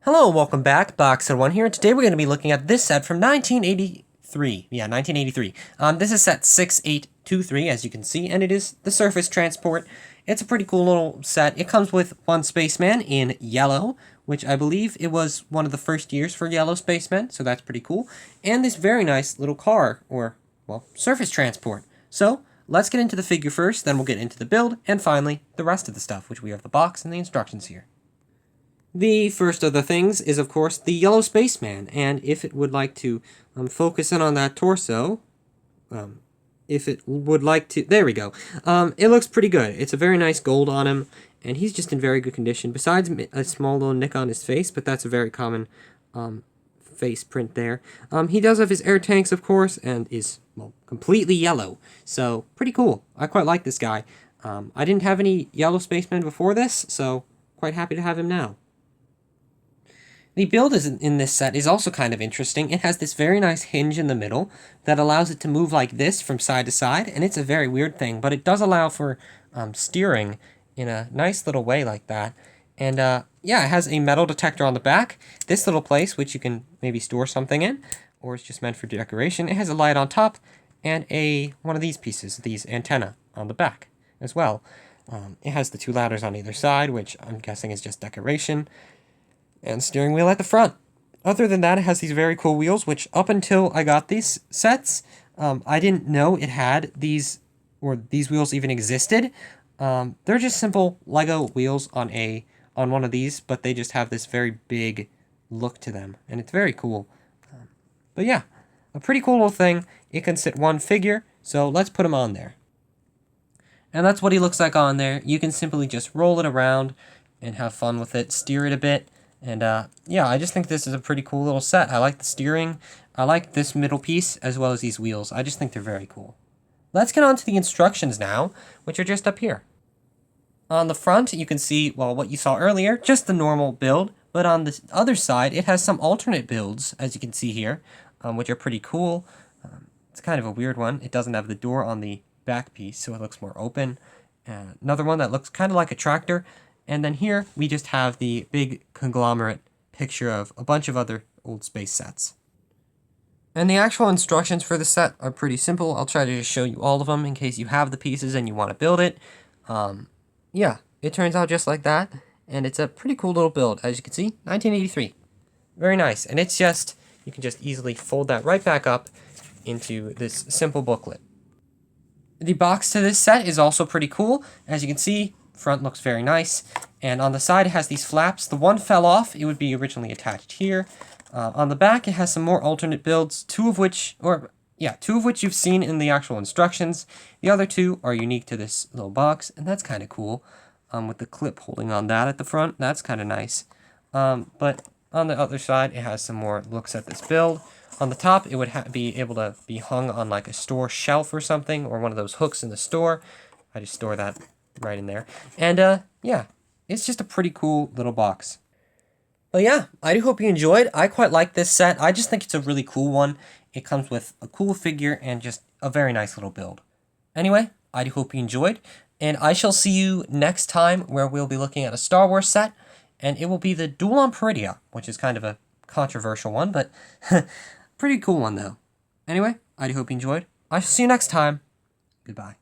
Hello, welcome back. Boxer1 here. Today we're going to be looking at this set from 1983. Yeah, 1983. This is set 6823, as you can see, and it is the Surface Transport. It's a pretty cool little set. It comes with one Spaceman in yellow, which I believe it was one of the first years for yellow Spacemen, so that's pretty cool. And this very nice little car, or, well, Surface Transport. So, let's get into the figure first, then we'll get into the build, and finally, the rest of the stuff, which we have the box and the instructions here. The first of the things is, of course, the yellow spaceman, and if it would like to focus in on that torso, if it would like to, there we go, it looks pretty good. It's a very nice gold on him, and he's just in very good condition, besides a small little nick on his face, but that's a very common face print there. He does have his air tanks, of course, and is, well, completely yellow, so pretty cool. I quite like this guy. I didn't have any yellow spacemen before this, so quite happy to have him now. The build in this set is also kind of interesting. It has this very nice hinge in the middle that allows it to move like this from side to side, and it's a very weird thing, but it does allow for steering in a nice little way like that. And yeah, it has a metal detector on the back. This little place, which you can maybe store something in, or it's just meant for decoration. It has a light on top and one of these pieces, these antenna on the back as well. It has the two ladders on either side, which I'm guessing is just decoration, and steering wheel at the front. Other than that, it has these very cool wheels, which up until I got these sets, I didn't know it had these, or these wheels even existed. They're just simple Lego wheels on one of these, but they just have this very big look to them, and it's very cool. But yeah, a pretty cool little thing. It can sit one figure, so let's put him on there. And that's what he looks like on there. You can simply just roll it around and have fun with it, steer it a bit. And yeah, I just think this is a pretty cool little set. I like the steering. I like this middle piece as well as these wheels. I just think they're very cool. Let's get on to the instructions now, which are just up here. On the front, you can see, well, what you saw earlier, just the normal build. But on the other side, it has some alternate builds, as you can see here, which are pretty cool. It's kind of a weird one. It doesn't have the door on the back piece, so it looks more open. Another one that looks kind of like a tractor. And then here, we just have the big conglomerate picture of a bunch of other old space sets. And the actual instructions for the set are pretty simple. I'll try to just show you all of them in case you have the pieces and you want to build it. Yeah, it turns out just like that. And it's a pretty cool little build, as you can see, 1983. Very nice. And it's just, you can just easily fold that right back up into this simple booklet. The box to this set is also pretty cool. As you can see, front looks very nice, and on the side it has these flaps. The one fell off. It would be originally attached here. On the back it has some more alternate builds, two of which you've seen in the actual instructions. The other two are unique to this little box, and that's kind of cool, with the clip holding on that at the front. That's kind of nice. But on the other side it has some more looks at this build. On the top it would be able to be hung on like a store shelf or something, or one of those hooks in the store. I just store that right in there. And yeah, it's just a pretty cool little box. But yeah, I do hope you enjoyed. I quite like this set. I just think it's a really cool one. It comes with a cool figure and just a very nice little build. Anyway, I do hope you enjoyed, and I shall see you next time where we'll be looking at a Star Wars set, and it will be the Duel on Peridea, which is kind of a controversial one, but pretty cool one though. Anyway, I do hope you enjoyed. I shall see you next time. Goodbye.